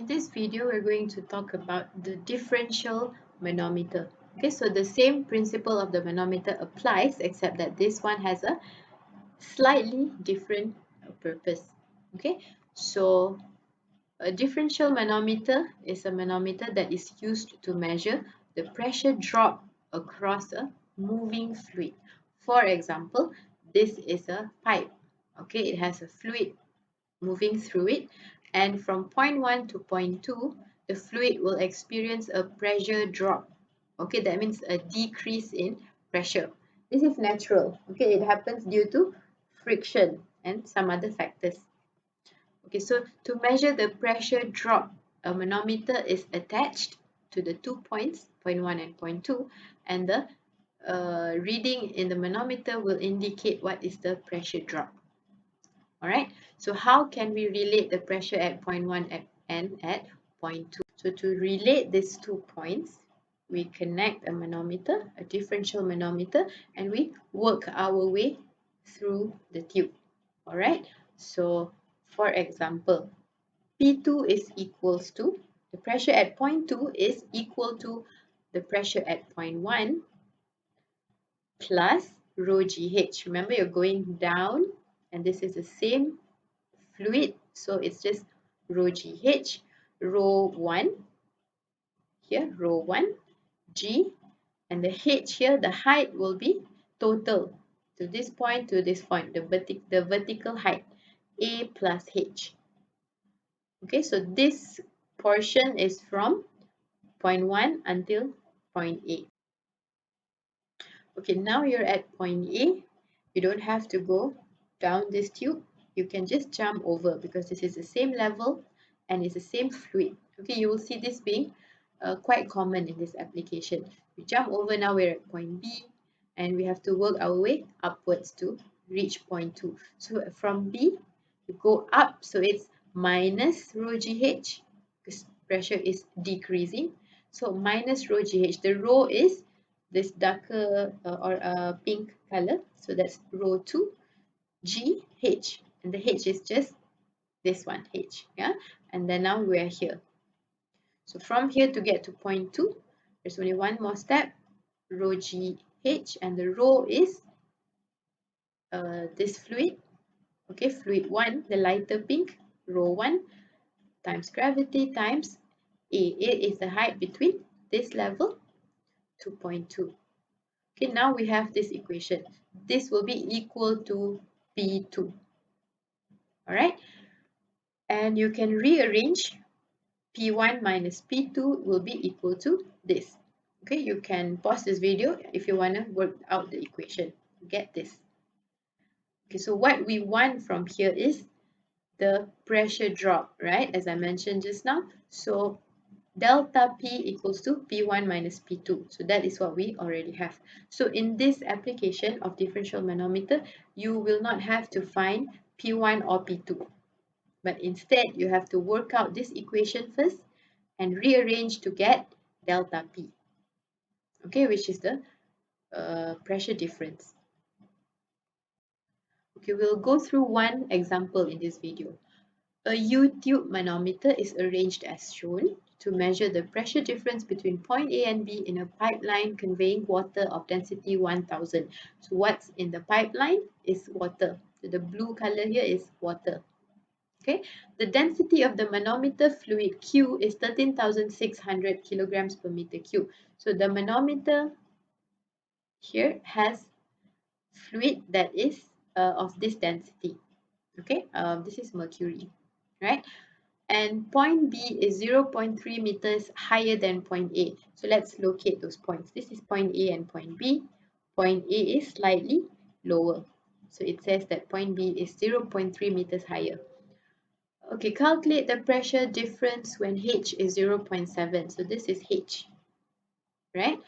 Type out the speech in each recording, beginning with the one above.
In this video, we're going to talk about the differential manometer. Okay, so the same principle of the manometer applies, except that this one has a slightly different purpose. Okay, so a differential manometer is a manometer that is used to measure the pressure drop across a moving fluid. For example, this is a pipe. Okay, it has a fluid moving through it, and from point 1 to point 2 the fluid will experience a pressure drop. Okay, that means a decrease in pressure. This is natural. Okay, it happens due to friction and some other factors. Okay, so to measure the pressure drop, a manometer is attached to the 2 points, point 1 and point 2, and the reading in the manometer will indicate what is the pressure drop. Alright, so how can we relate the pressure at point 1 and at point 2? So to relate these 2 points, we connect a manometer, a differential manometer, and we work our way through the tube. Alright, so for example, P2 is equals to, the pressure at point 2 is equal to the pressure at point 1 plus rho GH. Remember, you're going down, and this is the same fluid, so it's just rho GH, rho 1 here, rho 1 G, and the H here, the height will be total to this point, the vertical height, A plus H. Okay, so this portion is from point 1 until point A. Okay, now you're at point A. You don't have to go down this tube. You can just jump over because this is the same level and it's the same fluid. Okay, you will see this being quite common in this application. We jump over, now we're at point B, and we have to work our way upwards to reach point 2. So from B, you go up, so it's minus rho GH because pressure is decreasing. So minus rho GH, the rho is this darker or pink color, so that's rho 2 GH, and the H is just this one, H, yeah, and then now we're here. So from here to get to point 2, there's only one more step, rho GH, and the rho is this fluid. Okay, fluid 1, the lighter pink, rho 1 times gravity times A. A is the height between this level to point 2. Okay, now we have this equation. This will be equal to P2. All right, and you can rearrange P1 minus P2 will be equal to this. Okay, you can pause this video if you want to work out the equation. Get this. Okay, so what we want from here is the pressure drop, right? As I mentioned just now. So delta P equals to P1 minus P2. So that is what we already have. So in this application of differential manometer, you will not have to find P1 or P2. But instead, you have to work out this equation first and rearrange to get delta P. Okay, which is the pressure difference. Okay, we'll go through one example in this video. A U-tube manometer is arranged as shown to measure the pressure difference between point A and B in a pipeline conveying water of density 1000. So what's in the pipeline is water. So the blue color here is water. Okay, the density of the manometer fluid Q is 13,600 kilograms per meter cube. So the manometer here has fluid that is of this density. Okay, this is mercury, right? And point B is 0.3 meters higher than point A. So let's locate those points. This is point A and point B. Point A is slightly lower. So it says that point B is 0.3 meters higher. Okay, calculate the pressure difference when H is 0.7. So this is H, right?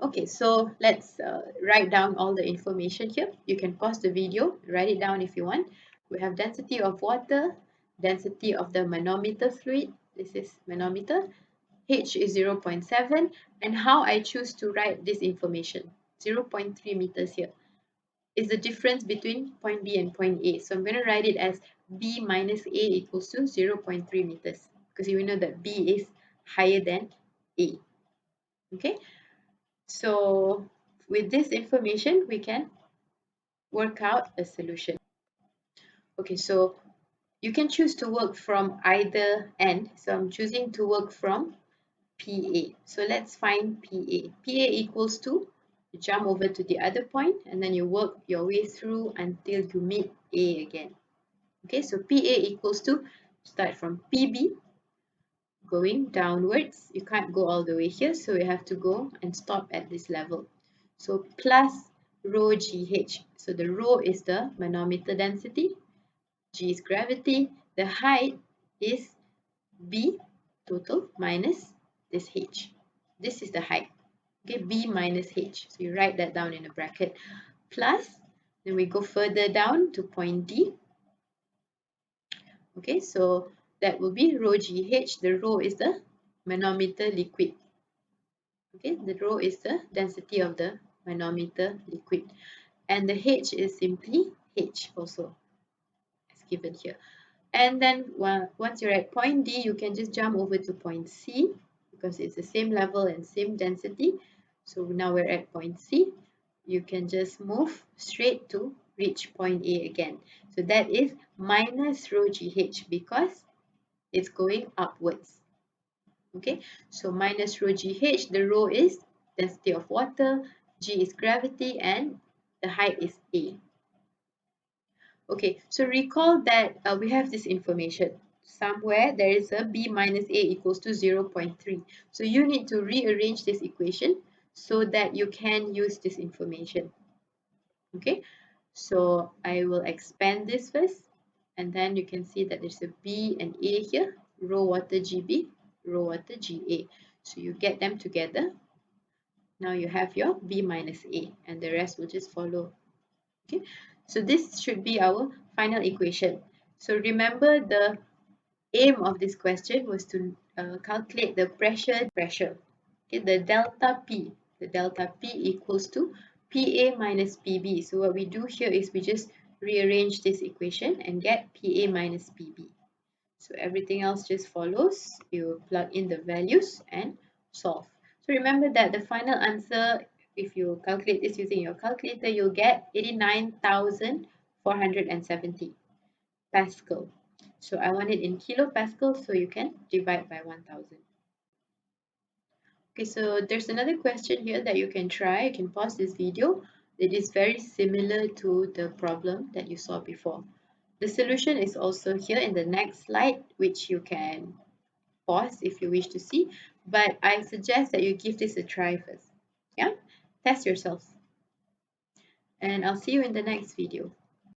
Okay, so let's write down all the information here. You can pause the video, write it down if you want. We have density of water, density of the manometer fluid. This is manometer. H is 0.7, and how I choose to write this information. 0.3 meters here. is the difference between point B and point A. So I'm going to write it as B minus A equals to 0.3 meters, because you know that B is higher than A. Okay, so with this information, we can work out a solution. Okay, so you can choose to work from either end. So I'm choosing to work from PA. So let's find PA. PA equals to, you jump over to the other point and then you work your way through until you meet A again. Okay, so PA equals to, start from PB, going downwards. You can't go all the way here, so you have to go and stop at this level. So plus rho GH. So the rho is the manometer density, G is gravity, the height is B total minus this H. This is the height. Okay, B minus H. So you write that down in a bracket. Plus, then we go further down to point D. Okay, so that will be rho GH. The rho is the manometer liquid. Okay, the rho is the density of the manometer liquid. And the H is simply H also, as given here. And then once you're at point D, you can just jump over to point C because it's the same level and same density. So now we're at point C. You can just move straight to reach point A again. So that is minus rho GH because it's going upwards. Okay, so minus rho GH, the rho is density of water, G is gravity, and the height is A. Okay, so recall that we have this information. Somewhere there is a B minus A equals to 0.3. So you need to rearrange this equation so that you can use this information. Okay, so I will expand this first, and then you can see that there's a B and A here, rho water GB, rho water GA. So you get them together. Now you have your B minus A, and the rest will just follow. Okay, so this should be our final equation. So remember, the aim of this question was to calculate the pressure. Okay, the delta P equals to PA minus PB. So what we do here is we just rearrange this equation and get PA minus PB. So everything else just follows. You plug in the values and solve. So remember that the final answer, if you calculate this using your calculator, you'll get 89,470 Pascal. So I want it in kilopascal, so you can divide by 1000. Okay, so there's another question here that you can try. You can pause this video. It is very similar to the problem that you saw before. The solution is also here in the next slide, which you can pause if you wish to see, but I suggest that you give this a try first. Yeah, test yourselves. And I'll see you in the next video.